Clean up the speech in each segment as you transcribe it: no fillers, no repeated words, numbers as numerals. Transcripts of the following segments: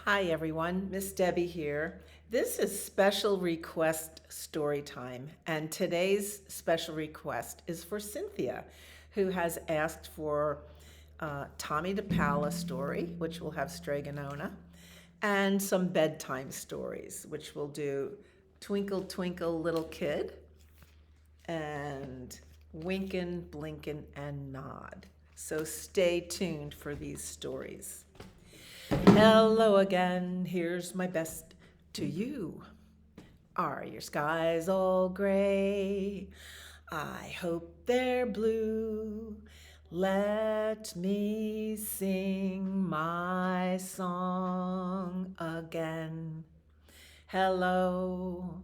Hi everyone, Miss Debbie here. This is special request story time, and today's special request is for Cynthia, who has asked for Tomie DePaola story, which will have Strega Nona, and some bedtime stories, which will do Twinkle Twinkle Little Kid and Wynken, Blinken, and Nod. So stay tuned for these stories. Hello again, here's my best to you. Are your skies all gray? I hope they're blue. Let me sing my song again. Hello,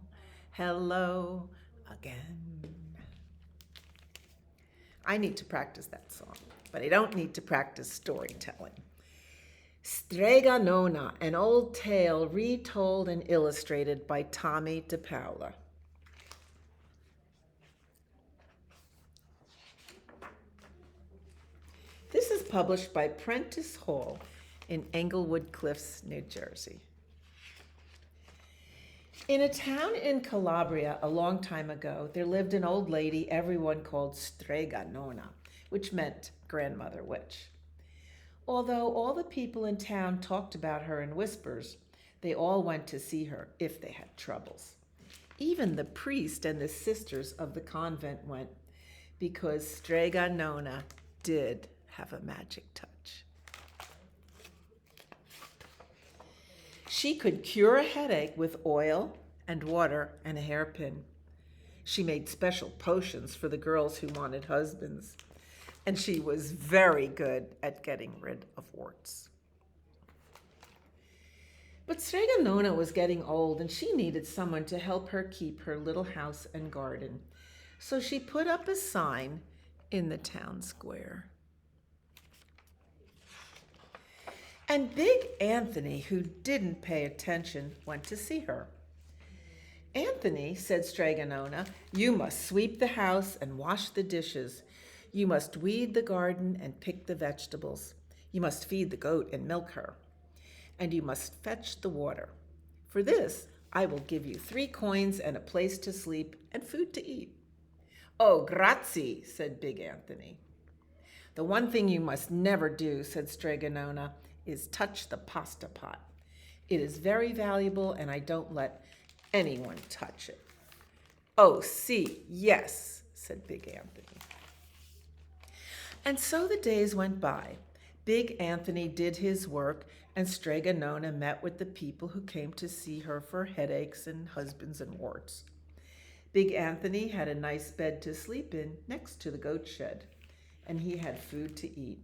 hello again. I need to practice that song, but I don't need to practice storytelling. Strega Nona, an old tale retold and illustrated by Tomie DePaola. This is published by Prentice Hall in Englewood Cliffs, New Jersey. In a town in Calabria a long time ago, there lived an old lady everyone called Strega Nona, which meant grandmother witch. Although all the people in town talked about her in whispers, they all went to see her if they had troubles. Even the priest and the sisters of the convent went, because Strega Nona did have a magic touch. She could cure a headache with oil and water and a hairpin. She made special potions for the girls who wanted husbands, and she was very good at getting rid of warts. But Strega Nona was getting old, and she needed someone to help her keep her little house and garden. So she put up a sign in the town square. And Big Anthony, who didn't pay attention, went to see her. Anthony, said Strega Nona, you must sweep the house and wash the dishes. You must weed the garden and pick the vegetables. You must feed the goat and milk her. And you must fetch the water. For this, I will give you 3 coins and a place to sleep and food to eat. Oh, grazie, said Big Anthony. The one thing you must never do, said Strega Nona, is touch the pasta pot. It is very valuable, and I don't let anyone touch it. Oh, see, yes, said Big Anthony. And so the days went by. Big Anthony did his work, and Strega Nona met with the people who came to see her for headaches and husbands and warts. Big Anthony had a nice bed to sleep in next to the goat shed, and he had food to eat.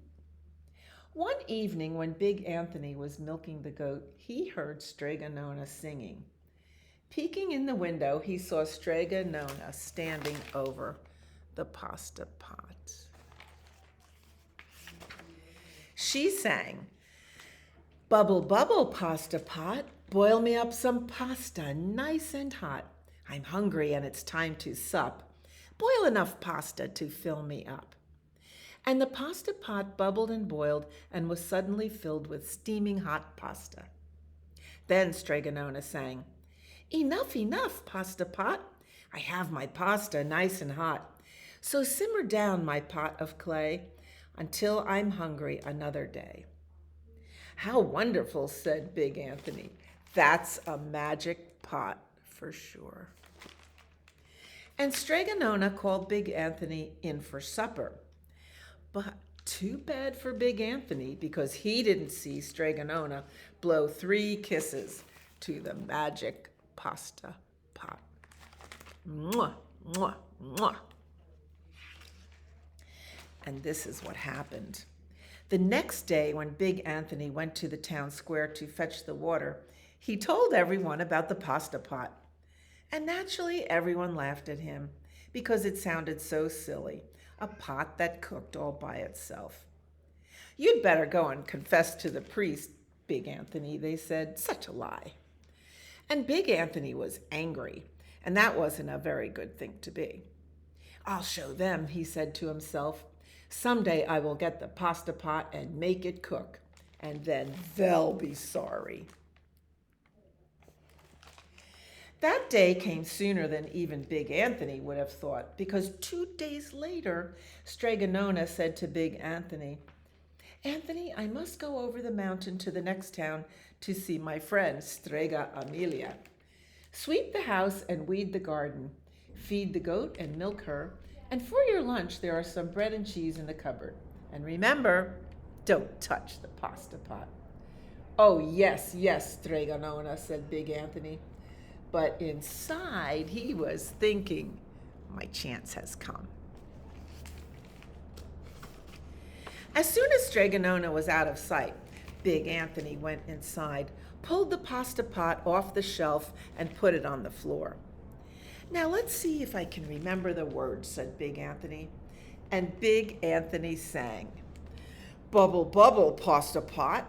One evening when Big Anthony was milking the goat, he heard Strega Nona singing. Peeking in the window, he saw Strega Nona standing over the pasta pot. She sang, bubble, bubble, pasta pot, boil me up some pasta, nice and hot. I'm hungry and it's time to sup. Boil enough pasta to fill me up. And the pasta pot bubbled and boiled and was suddenly filled with steaming hot pasta. Then Strega Nona sang, enough, enough, pasta pot. I have my pasta nice and hot. So simmer down, my pot of clay, until I'm hungry another day. How wonderful, said Big Anthony. That's a magic pot for sure. And Strega Nona called Big Anthony in for supper. But too bad for Big Anthony, because he didn't see Strega Nona blow 3 kisses to the magic pasta pot. Mwah, mwah, mwah. And this is what happened. The next day, when Big Anthony went to the town square to fetch the water, he told everyone about the pasta pot. And naturally, everyone laughed at him because it sounded so silly, a pot that cooked all by itself. You'd better go and confess to the priest, Big Anthony, they said. Such a lie. And Big Anthony was angry, and that wasn't a very good thing to be. I'll show them, he said to himself. Someday I will get the pasta pot and make it cook, and then they'll be sorry. That day came sooner than even Big Anthony would have thought, because 2 days later, Strega Nona said to Big Anthony, Anthony, I must go over the mountain to the next town to see my friend Strega Amelia. Sweep the house and weed the garden. Feed the goat and milk her. And for your lunch, there are some bread and cheese in the cupboard. And remember, don't touch the pasta pot. Oh, yes, yes, Strega Nona, said Big Anthony. But inside, he was thinking, my chance has come. As soon as Strega Nona was out of sight, Big Anthony went inside, pulled the pasta pot off the shelf, and put it on the floor. Now let's see if I can remember the words, said Big Anthony. And Big Anthony sang, Bubble, bubble, pasta pot,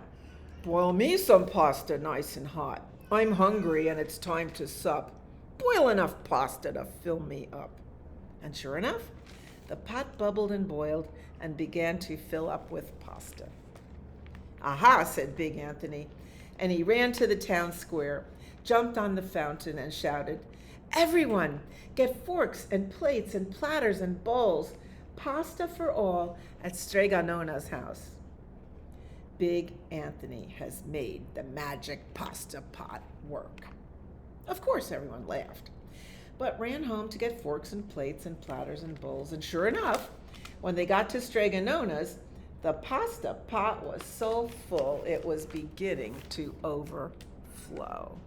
boil me some pasta nice and hot. I'm hungry and it's time to sup. Boil enough pasta to fill me up. And sure enough, the pot bubbled and boiled and began to fill up with pasta. Aha, said Big Anthony, and he ran to the town square, jumped on the fountain and shouted, Everyone, get forks and plates and platters and bowls, pasta for all at Strega Nona's house. Big Anthony has made the magic pasta pot work. Of course, everyone laughed, but ran home to get forks and plates and platters and bowls. And sure enough, when they got to Strega Nona's, the pasta pot was so full it was beginning to overflow.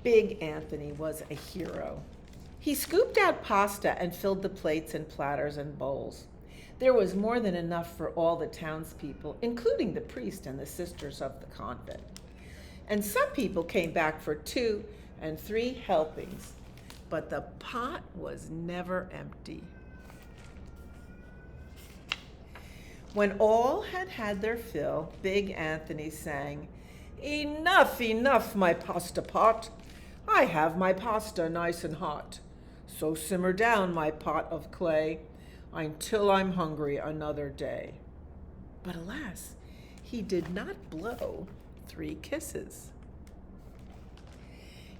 Big Anthony was a hero. He scooped out pasta and filled the plates and platters and bowls. There was more than enough for all the townspeople, including the priest and the sisters of the convent. And some people came back for 2 and 3 helpings, but the pot was never empty. When all had had their fill, Big Anthony sang, Enough, enough, my pasta pot. I have my pasta nice and hot. So simmer down, my pot of clay, until I'm hungry another day. But alas, he did not blow 3 kisses.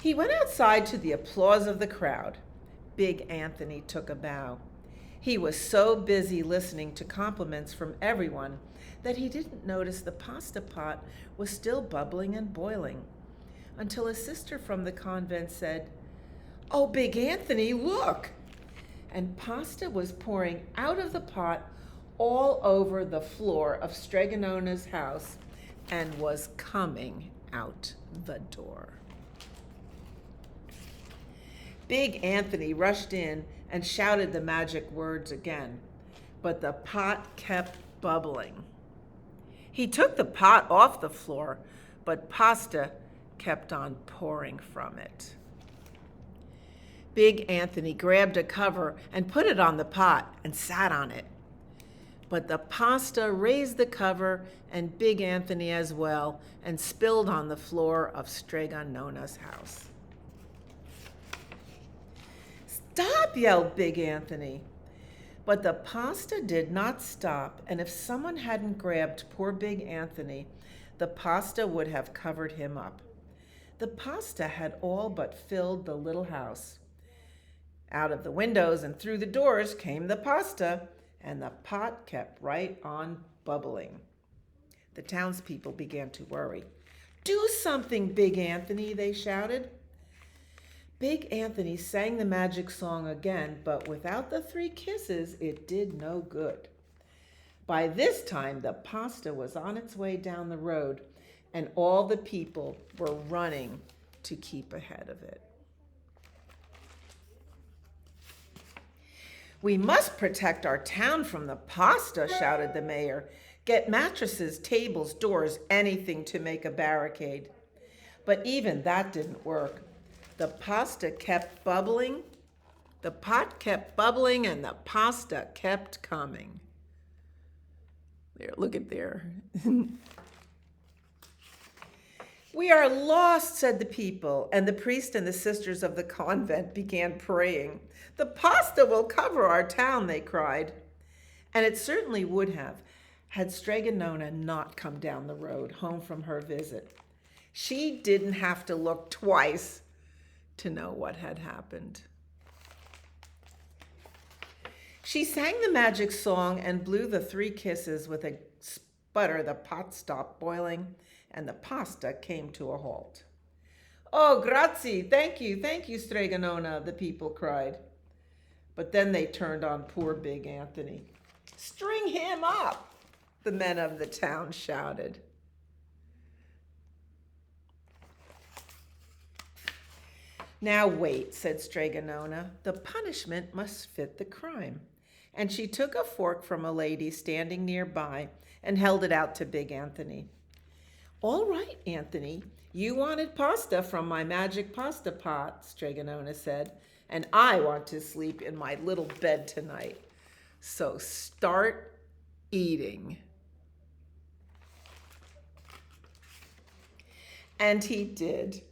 He went outside to the applause of the crowd. Big Anthony took a bow. He was so busy listening to compliments from everyone that he didn't notice the pasta pot was still bubbling and boiling, until a sister from the convent said, Oh, Big Anthony, look! And pasta was pouring out of the pot all over the floor of Strega Nona's house and was coming out the door. Big Anthony rushed in and shouted the magic words again, but the pot kept bubbling. He took the pot off the floor, but pasta kept on pouring from it. Big Anthony grabbed a cover and put it on the pot and sat on it. But the pasta raised the cover and Big Anthony as well and spilled on the floor of Strega Nona's house. Stop, yelled Big Anthony. But the pasta did not stop, and if someone hadn't grabbed poor Big Anthony, the pasta would have covered him up. The pasta had all but filled the little house. Out of the windows and through the doors came the pasta, and the pot kept right on bubbling. The townspeople began to worry. Do something, Big Anthony, they shouted. Big Anthony sang the magic song again, but without the 3 kisses, it did no good. By this time, the pasta was on its way down the road, and all the people were running to keep ahead of it. We must protect our town from the pasta, shouted the mayor. Get mattresses, tables, doors, anything to make a barricade. But even that didn't work. The pasta kept bubbling, the pot kept bubbling, and the pasta kept coming. There, look at there. We are lost, said the people, and the priest and the sisters of the convent began praying. The pasta will cover our town, they cried. And it certainly would have, Had Strega Nona not come down the road home from her visit, she didn't have to look twice to know what had happened. She sang the magic song and blew the 3 kisses. With a sputter, the pot stopped boiling and the pasta came to a halt. "Oh, grazie, thank you, Strega Nona," the people cried. But then they turned on poor Big Anthony. "String him up," the men of the town shouted. "Now wait," said Strega Nona. "The punishment must fit the crime." And she took a fork from a lady standing nearby and held it out to Big Anthony. "All right, Anthony, you wanted pasta from my magic pasta pot," Strega Nona said, "and I want to sleep in my little bed tonight. So start eating." And he did.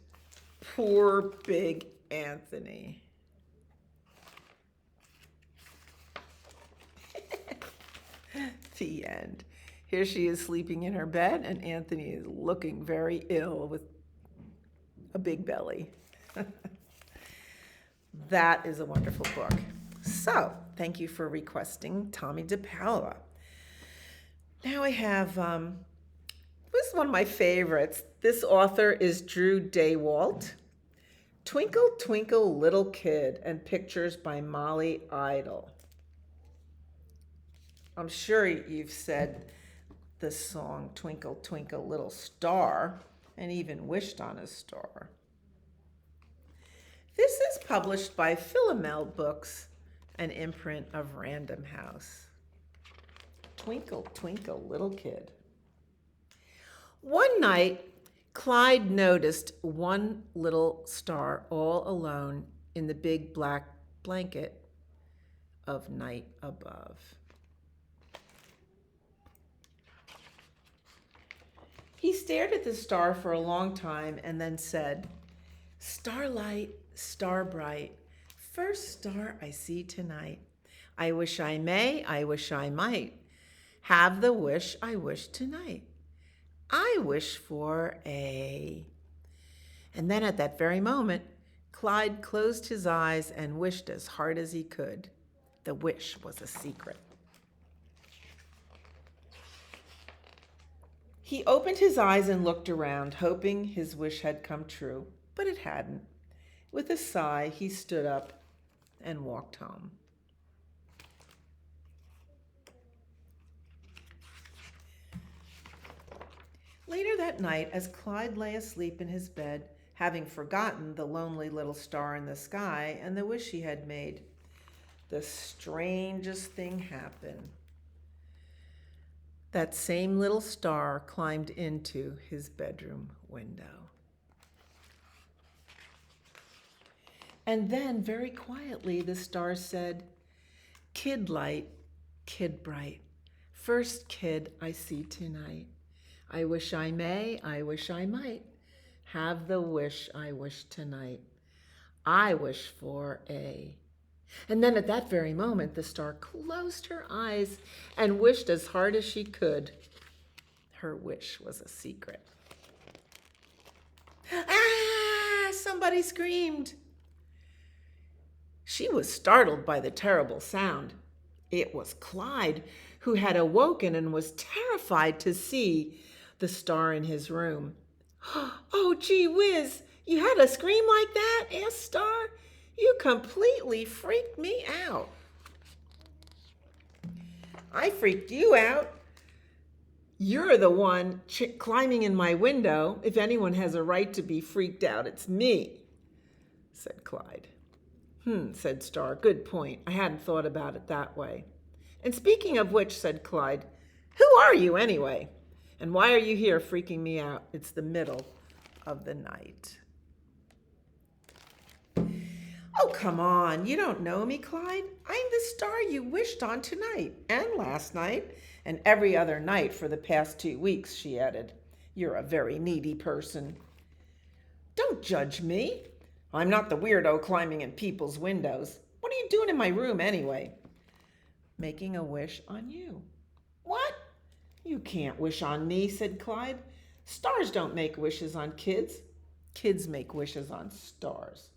Poor Big Anthony. The end. Here she is sleeping in her bed, and Anthony is looking very ill with a big belly. That is a wonderful book. So, thank you for requesting Tomie DePaola. Now I have, this is one of my favorites. This author is Drew DeWalt. Twinkle, Twinkle, Little Kid, and pictures by Molly Idle. I'm sure you've said this song, "Twinkle, Twinkle, Little Star," and even wished on a star. This is published by Philomel Books, an imprint of Random House. Twinkle, Twinkle, Little Kid. One night, Clyde noticed one little star all alone in the big black blanket of night above. He stared at the star for a long time and then said, "Starlight, star bright, first star I see tonight. I wish I may, I wish I might, have the wish I wish tonight. I wish for a..." And then at that very moment, Clyde closed his eyes and wished as hard as he could. The wish was a secret. He opened his eyes and looked around, hoping his wish had come true, but it hadn't. With a sigh, he stood up and walked home. Later that night, as Clyde lay asleep in his bed, having forgotten the lonely little star in the sky and the wish he had made, the strangest thing happened. That same little star climbed into his bedroom window. And then, very quietly, the star said, "Kid light, kid bright, first kid I see tonight. I wish I may, I wish I might, have the wish I wish tonight. I wish for a..." And then at that very moment, the star closed her eyes and wished as hard as she could. Her wish was a secret. "Ah!" somebody screamed. She was startled by the terrible sound. It was Clyde, who had awoken and was terrified to see the star in his room. "Oh, gee whiz, you had a scream like that?" asked Star. "You completely freaked me out." "I freaked you out. You're the one climbing in my window. If anyone has a right to be freaked out, it's me," said Clyde. Said Star. "Good point. I hadn't thought about it that way. And speaking of which," said Clyde, "who are you anyway? And why are you here freaking me out? It's the middle of the night." "Oh, come on. You don't know me, Clyde. I'm the star you wished on tonight and last night and every other night for the past 2 weeks," she added. "You're a very needy person." "Don't judge me. I'm not the weirdo climbing in people's windows. What are you doing in my room anyway?" "Making a wish on you." "What? You can't wish on me, said Clyde. Stars don't make wishes on kids. Kids make wishes on stars.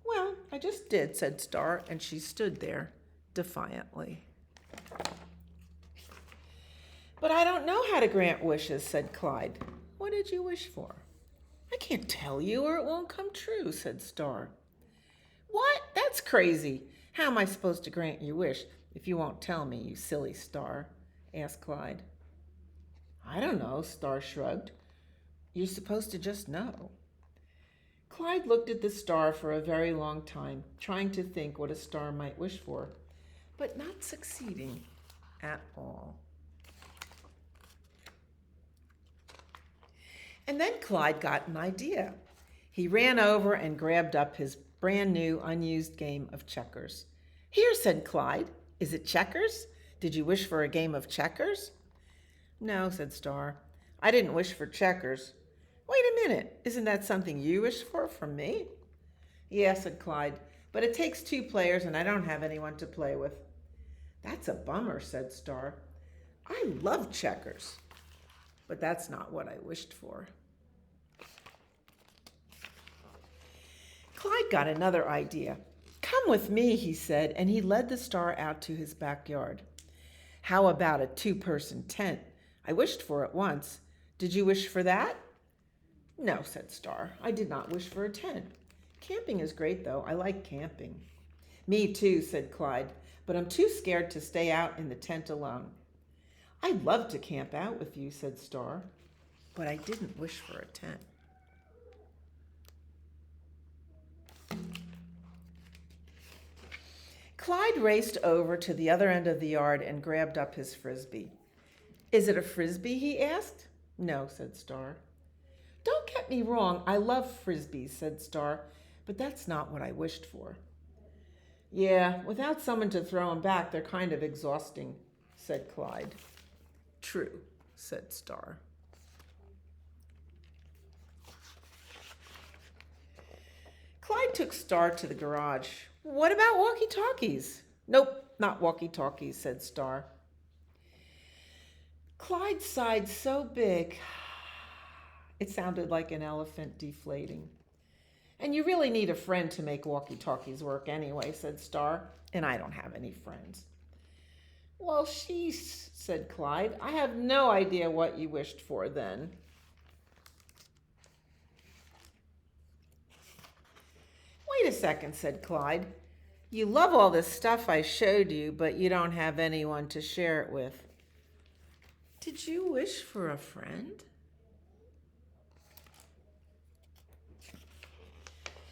Well, I just did, said Star, and she stood there defiantly. But I don't know how to grant wishes, said Clyde. What did you wish for? I can't tell you or it won't come true, said Star. What? That's crazy. How am I supposed to grant your wish if you won't tell me, you silly Star? Asked Clyde. I don't know, Star shrugged. You're supposed to just know. Clyde looked at the star for a very long time, trying to think what a star might wish for, but not succeeding at all. And then Clyde got an idea. He ran over and grabbed up his brand new unused game of checkers. Here, said Clyde. Is it checkers? Did you wish for a game of checkers? No, said Star. I didn't wish for checkers. Wait a minute. Isn't that something you wished for from me? Yeah, said Clyde, but it takes 2 players and I don't have anyone to play with. That's a bummer, said Star. I love checkers, but that's not what I wished for. Clyde got another idea. Come with me, he said, and he led the star out to his backyard. How about a 2-person tent? I wished for it once. Did you wish for that? No, said Star. I did not wish for a tent. Camping is great, though. I like camping. Me too, said Clyde, but I'm too scared to stay out in the tent alone. I'd love to camp out with you, said Star, but I didn't wish for a tent. Clyde raced over to the other end of the yard and grabbed up his frisbee. Is it a frisbee, he asked. No, said Star. Don't get me wrong, I love frisbees, said Star, but that's not what I wished for. Yeah, without someone to throw them back, they're kind of exhausting, said Clyde. True, said Star. Clyde took Star to the garage. What about walkie-talkies? Nope, not walkie-talkies, said Star. Clyde sighed so big, it sounded like an elephant deflating. And you really need a friend to make walkie-talkies work anyway, said Star, and I don't have any friends. Well, sheesh, said Clyde. I have no idea what you wished for then. Wait a second, said Clyde. You love all this stuff I showed you, but you don't have anyone to share it with. Did you wish for a friend?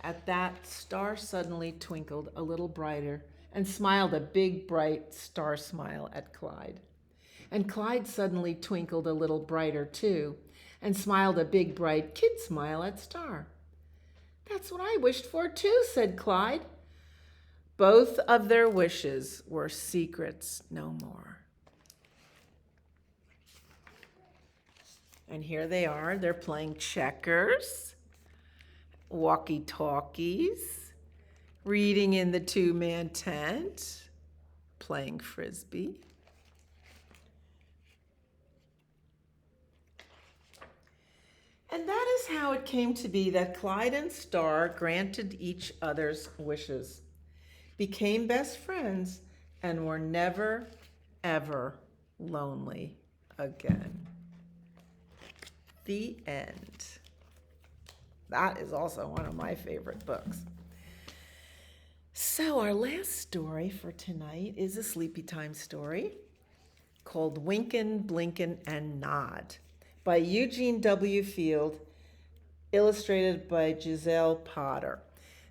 At that, Star suddenly twinkled a little brighter and smiled a big, bright star smile at Clyde. And Clyde suddenly twinkled a little brighter too and smiled a big, bright kid smile at Star. That's what I wished for too, said Clyde. Both of their wishes were secrets no more. And here they are. They're playing checkers, walkie-talkies, reading in the 2-man tent, playing frisbee. And that is how it came to be that Clyde and Star granted each other's wishes, became best friends, and were never, ever lonely again. The end. That is also one of my favorite books. So our last story for tonight is a sleepy time story called Wynken, Blinken, and Nod by Eugene W. Field, illustrated by Giselle Potter.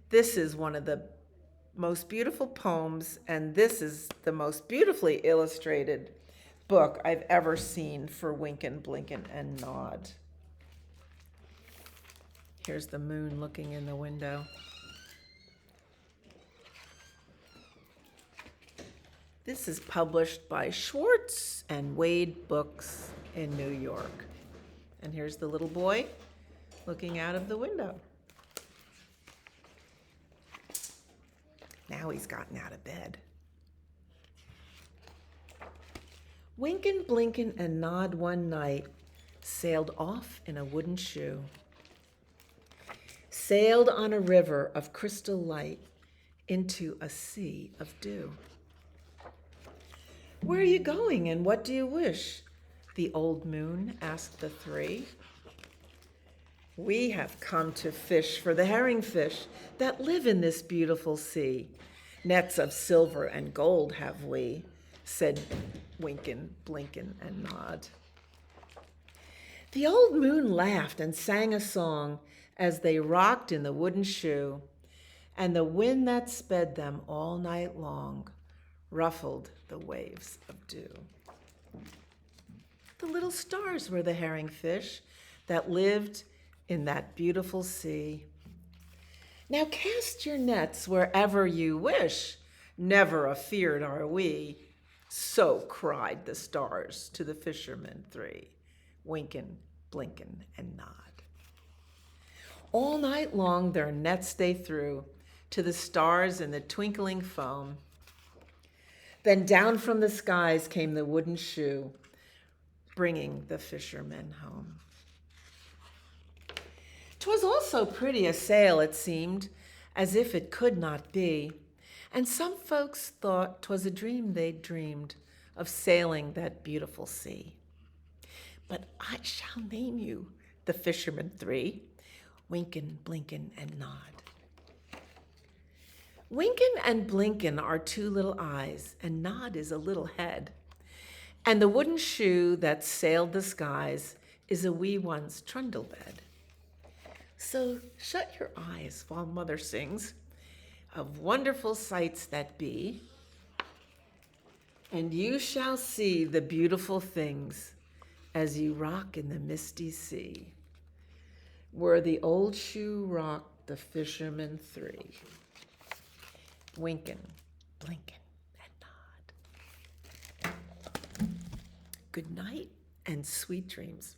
This is one of the most beautiful poems, and this is the most beautifully illustrated book I've ever seen for Wynken, Blinken, and Nod. Here's the moon looking in the window. This is published by Schwartz and Wade Books in New York. And here's the little boy looking out of the window. Now he's gotten out of bed. Wynken, Blinken, and Nod one night sailed off in a wooden shoe, sailed on a river of crystal light into a sea of dew. Where are you going and what do you wish? The old moon asked the three. We have come to fish for the herring fish that live in this beautiful sea. Nets of silver and gold have we, said Wynken, Blinken, and Nod. The old moon laughed and sang a song as they rocked in the wooden shoe, and the wind that sped them all night long ruffled the waves of dew. The little stars were the herring fish that lived in that beautiful sea. Now cast your nets wherever you wish, never afeard are we. So cried the stars to the fishermen three, Wynken, Blinken, and Nod. All night long their nets they threw to the stars in the twinkling foam. Then down from the skies came the wooden shoe, bringing the fishermen home. 'Twas all so pretty a sail, it seemed, as if it could not be, and some folks thought 'twas a dream they'd dreamed of sailing that beautiful sea. But I shall name you the fishermen three, Wynken, Blinken, and Nod. Wynken and Blinken are two little eyes, and Nod is a little head. And the wooden shoe that sailed the skies is a wee one's trundle bed. So shut your eyes while Mother sings of wonderful sights that be, and you shall see the beautiful things as you rock in the misty sea, where the old shoe rocked the fishermen three, Wynken, Blinken, and Nod. Good night and sweet dreams.